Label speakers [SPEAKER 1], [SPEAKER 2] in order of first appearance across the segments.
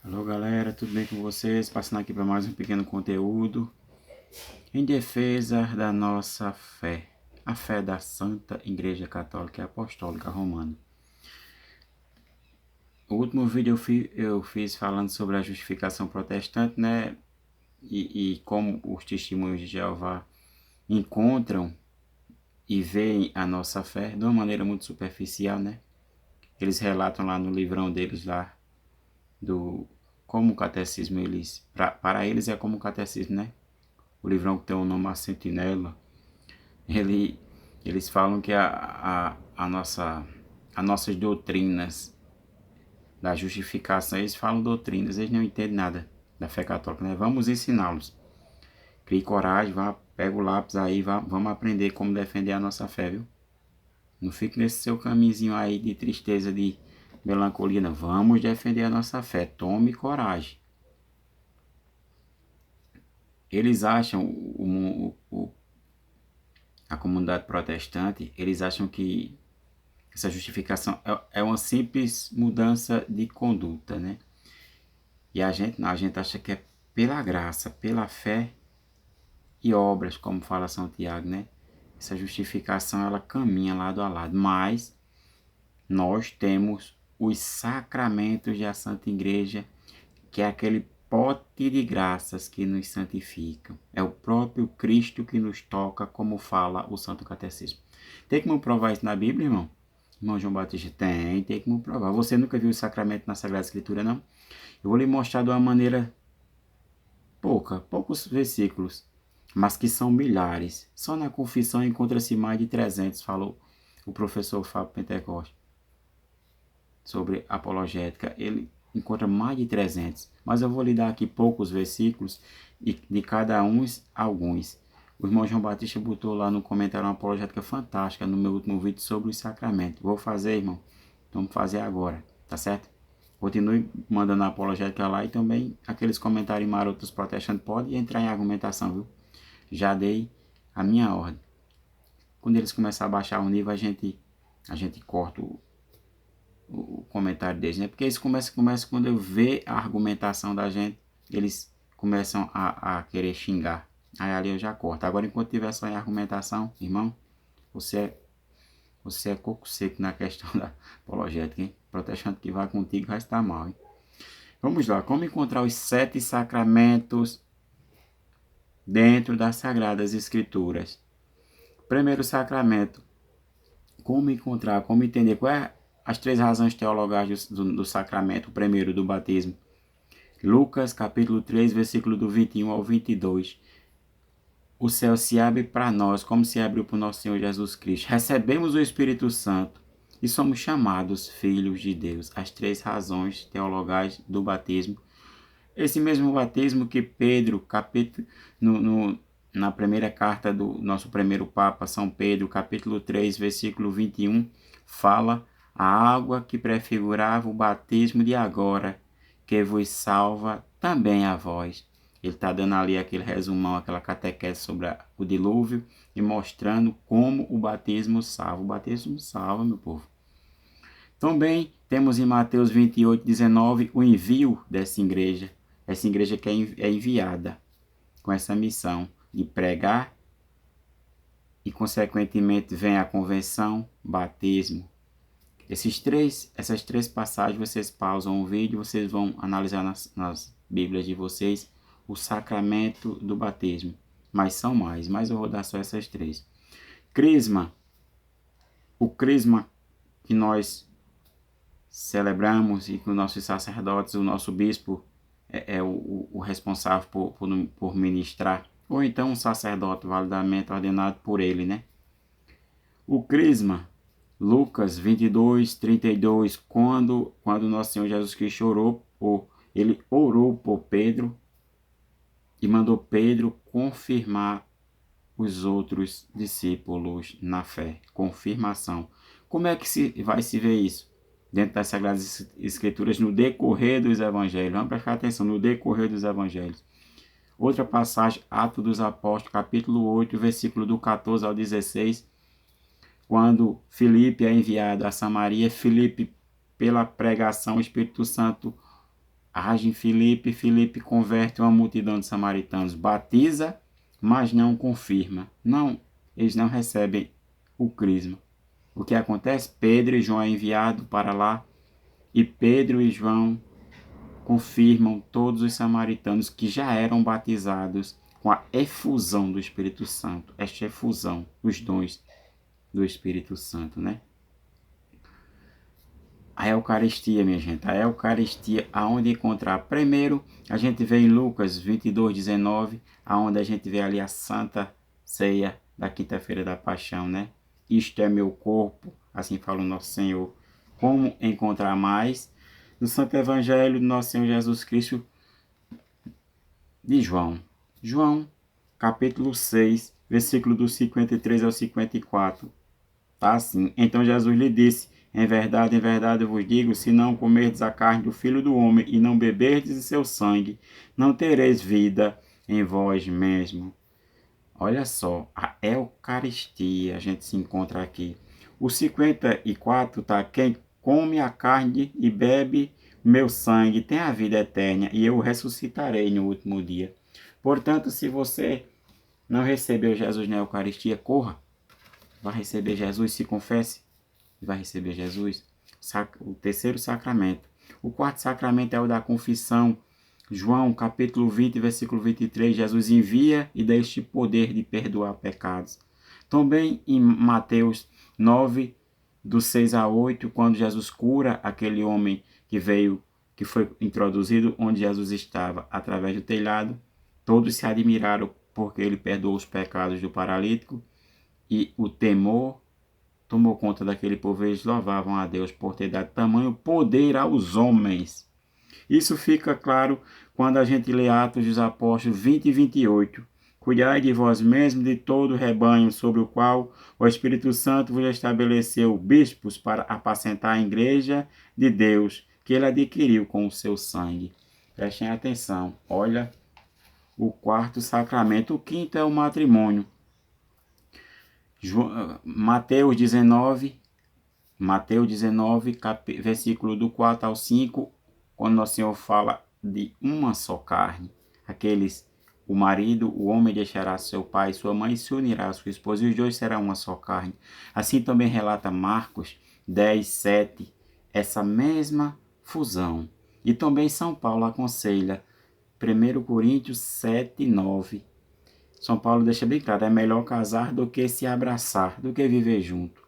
[SPEAKER 1] Alô galera, tudo bem com vocês? Passando aqui para mais um pequeno conteúdo em defesa da nossa fé, a fé da Santa Igreja Católica e Apostólica Romana. O último vídeo eu fiz falando sobre a justificação protestante, né? E como os testemunhos de Jeová encontram e veem a nossa fé de uma maneira muito superficial, né? Eles relatam lá no livrão deles lá do como o catecismo para eles é como o catecismo, né? O livrão que tem o nome A Sentinela, eles falam que as nossas doutrinas da justificação, eles falam doutrinas, eles não entendem nada da fé católica, né? Vamos ensiná-los. Crie coragem, pega o lápis aí, vamos aprender como defender a nossa fé, viu? Não fique nesse seu caminhozinho aí de tristeza, de melancolia, não. Vamos defender a nossa fé, tome coragem. Eles acham, a comunidade protestante, eles acham que essa justificação é uma simples mudança de conduta, né? E a gente não, a gente acha que é pela graça, pela fé e obras, como fala São Tiago, né? Essa justificação ela caminha lado a lado, mas nós temos os sacramentos da Santa Igreja, que é aquele pote de graças que nos santificam. É o próprio Cristo que nos toca, como fala o Santo Catecismo. Tem como provar isso na Bíblia, irmão? Irmão João Batista, tem como provar. Você nunca viu o sacramento na Sagrada Escritura, não? Eu vou lhe mostrar de uma maneira poucos versículos, mas que são milhares. Só na confissão encontra-se mais de 300, falou o professor Fábio Pentecoste sobre apologética. Ele encontra mais de 300, mas eu vou lhe dar aqui poucos versículos e de cada um alguns. O irmão João Batista botou lá no comentário uma apologética fantástica no meu último vídeo sobre o sacramento. Vou fazer, irmão. Vamos fazer agora, tá certo? Continue mandando a apologética lá e também aqueles comentários marotos protestantes podem entrar em argumentação, viu? Já dei a minha ordem. Quando eles começarem a baixar o nível, a gente corta o comentário deles, né? Porque eles começam quando eu ver a argumentação da gente, eles começam a querer xingar. Aí ali eu já corto. Agora, enquanto tiver só em argumentação, irmão, você é coco seco na questão da apologética, hein? Protestante que vai contigo vai estar mal, hein? Vamos lá, como encontrar os 7 sacramentos dentro das Sagradas Escrituras? Primeiro sacramento, como encontrar, como entender qual é as 3 razões teológicas do sacramento, o primeiro do batismo. Lucas capítulo 3, versículo do 21 ao 22. O céu se abre para nós, como se abriu para o nosso Senhor Jesus Cristo. Recebemos o Espírito Santo e somos chamados filhos de Deus. As 3 razões teologais do batismo. Esse mesmo batismo que Pedro, na primeira carta do nosso primeiro Papa, São Pedro, capítulo 3, versículo 21, fala a água que prefigurava o batismo de agora, que vos salva também a vós. Ele está dando ali aquele resumão, aquela catequese sobre o dilúvio e mostrando como o batismo salva. O batismo salva, meu povo. Também temos em Mateus 28, 19 o envio dessa igreja. Essa igreja que é enviada com essa missão de pregar e, consequentemente, vem a convenção, batismo. Essas três passagens, vocês pausam o vídeo, vocês vão analisar nas Bíblias de vocês o sacramento do batismo. Mas são mais, mas eu vou dar só essas 3. Crisma. O crisma que nós celebramos e que os nossos sacerdotes, o nosso bispo é o responsável por ministrar, ou então um sacerdote validamente ordenado por ele, né? O crisma, Lucas 22, 32, quando nosso Senhor Jesus Cristo ele orou por Pedro e mandou Pedro confirmar os outros discípulos na fé. Confirmação. Como é que vai se ver isso? Dentro das Sagradas Escrituras, no decorrer dos Evangelhos. Vamos prestar atenção, no decorrer dos Evangelhos. Outra passagem, Atos dos Apóstolos, capítulo 8, versículo do 14 ao 16, quando Filipe é enviado a Samaria, Filipe, pela pregação, o Espírito Santo age em Filipe, Filipe converte uma multidão de samaritanos, batiza, mas não confirma. Não, eles não recebem o crisma. O que acontece? Pedro e João é enviado para lá e Pedro e João confirmam todos os samaritanos que já eram batizados com a efusão do Espírito Santo. Esta efusão, os dons do Espírito Santo, né? A Eucaristia, minha gente, a Eucaristia, aonde encontrar? Primeiro, a gente vê em Lucas 22:19, aonde a gente vê ali a Santa Ceia da Quinta-feira da Paixão, né? Isto é meu corpo, assim fala o nosso Senhor. Como encontrar mais? No Santo Evangelho do nosso Senhor Jesus Cristo de João. João, capítulo 6, versículo do 53 ao 54. Tá assim. Então Jesus lhe disse: em verdade eu vos digo, se não comerdes a carne do Filho do Homem e não beberdes de seu sangue, não tereis vida em vós mesmo. Olha só, a Eucaristia, a gente se encontra aqui. O 54 tá: quem come a carne e bebe meu sangue tem a vida eterna, e eu o ressuscitarei no último dia. Portanto, se você não recebeu Jesus na Eucaristia, corra. Vai receber Jesus, se confesse, vai receber Jesus. O terceiro sacramento. O quarto sacramento é o da confissão. João, capítulo 20, versículo 23, Jesus envia e dá este poder de perdoar pecados. Também em Mateus 9, do 6 a 8, quando Jesus cura aquele homem que foi introduzido onde Jesus estava, através do telhado, todos se admiraram porque ele perdoou os pecados do paralítico, e o temor tomou conta daquele povo e eles louvavam a Deus por ter dado tamanho poder aos homens. Isso fica claro quando a gente lê Atos dos Apóstolos 20 e 28. Cuidai de vós mesmos de todo o rebanho sobre o qual o Espírito Santo vos estabeleceu bispos para apacentar a igreja de Deus, que ele adquiriu com o seu sangue. Prestem atenção, olha o quarto sacramento. O quinto é o matrimônio. Mateus 19, versículo do 4 ao 5, quando Nosso Senhor fala de uma só carne. O marido, o homem deixará seu pai e sua mãe e se unirá à sua esposa, e os dois serão uma só carne. Assim também relata Marcos 10, 7, essa mesma fusão. E também São Paulo aconselha, 1 Coríntios 7, 9. São Paulo deixa bem claro, é melhor casar do que se abraçar, do que viver junto.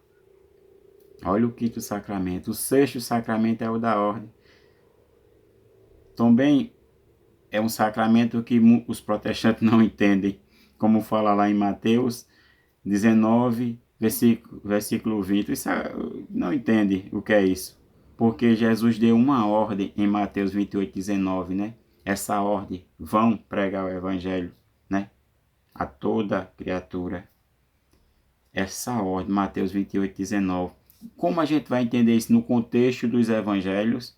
[SPEAKER 1] Olha o quinto sacramento. O sexto sacramento é o da ordem. Também é um sacramento que os protestantes não entendem, como fala lá em Mateus 19, versículo 20. Isso não entende o que é isso. Porque Jesus deu uma ordem em Mateus 28, 19, né? Essa ordem, vão pregar o evangelho, né? A toda criatura. Essa ordem, Mateus 28, 19. Como a gente vai entender isso no contexto dos evangelhos?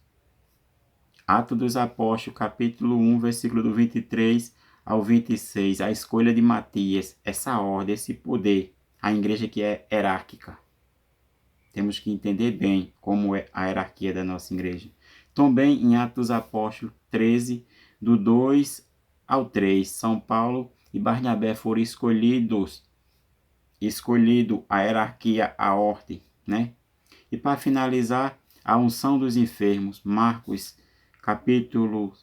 [SPEAKER 1] Atos dos Apóstolos, capítulo 1, versículo do 23 ao 26. A escolha de Matias, essa ordem, esse poder. A igreja que é hierárquica. Temos que entender bem como é a hierarquia da nossa igreja. Também em Atos dos Apóstolos 13, do 2 ao 3. São Paulo e Barnabé foram escolhido a hierarquia, a ordem, né? E para finalizar, a unção dos enfermos. Marcos, capítulo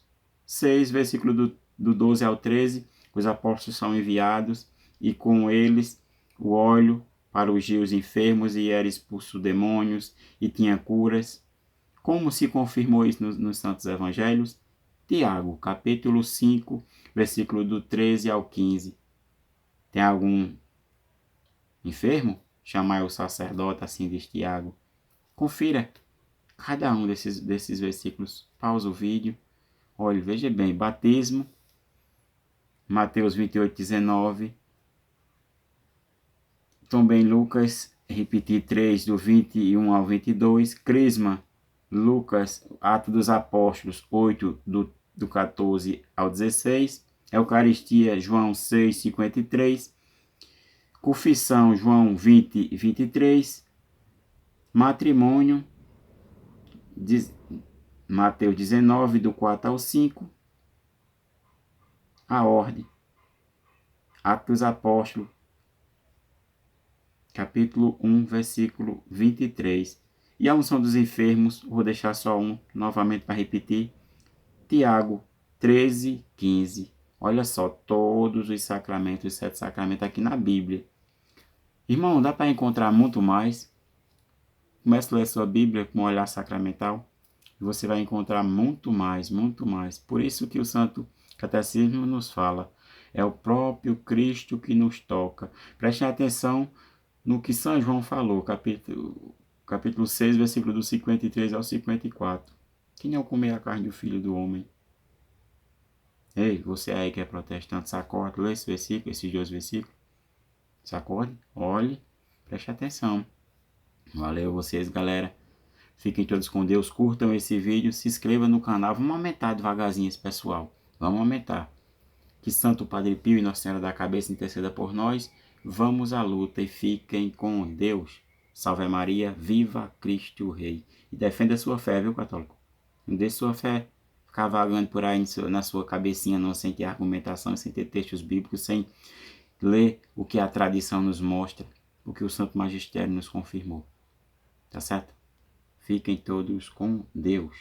[SPEAKER 1] 6, versículo do 12 ao 13. Os apóstolos são enviados e com eles o óleo para ungir os enfermos, e era expulso demônios e tinha curas. Como se confirmou isso nos Santos Evangelhos? Tiago, capítulo 5, versículo do 13 ao 15. Tem algum enfermo? Chamai o sacerdote, assim diz Tiago. Confira cada um desses versículos. Pausa o vídeo. Olha, veja bem. Batismo. Mateus 28, 19. Também Lucas, repetir 3, do 21 ao 22. Crisma. Lucas, Atos dos Apóstolos 8, do 14 ao 16. Eucaristia, João 6, 53. Confissão, João 20, 23. Matrimônio, Mateus 19, do 4 ao 5, a ordem. Atos dos Apóstolos, capítulo 1, versículo 23. E a unção dos enfermos, vou deixar só um, novamente para repetir. Tiago 13, 15. Olha só, todos os sacramentos, os 7 sacramentos aqui na Bíblia. Irmão, dá para encontrar muito mais. Comece a ler sua Bíblia com um olhar sacramental. E você vai encontrar muito mais, muito mais. Por isso que o Santo Catecismo nos fala. É o próprio Cristo que nos toca. Prestem atenção no que São João falou, capítulo 6, versículo do 53 ao 54. Quem não comer a carne do Filho do Homem? Ei, você aí que é protestante, sacode, lê esse versículo, esses 2 versículos. Sacode, olhe, preste atenção. Valeu vocês, galera. Fiquem todos com Deus, curtam esse vídeo, se inscrevam no canal. Vamos aumentar devagarzinho esse pessoal. Vamos aumentar. Que Santo Padre Pio e Nossa Senhora da Cabeça interceda por nós. Vamos à luta e fiquem com Deus. Salve Maria, viva Cristo Rei. E defenda a sua fé, viu, católico? Não deixe sua fé ficar vagando por aí na sua cabecinha, não, sem ter argumentação, sem ter textos bíblicos, sem ler o que a tradição nos mostra, o que o Santo Magistério nos confirmou. Tá certo? Fiquem todos com Deus.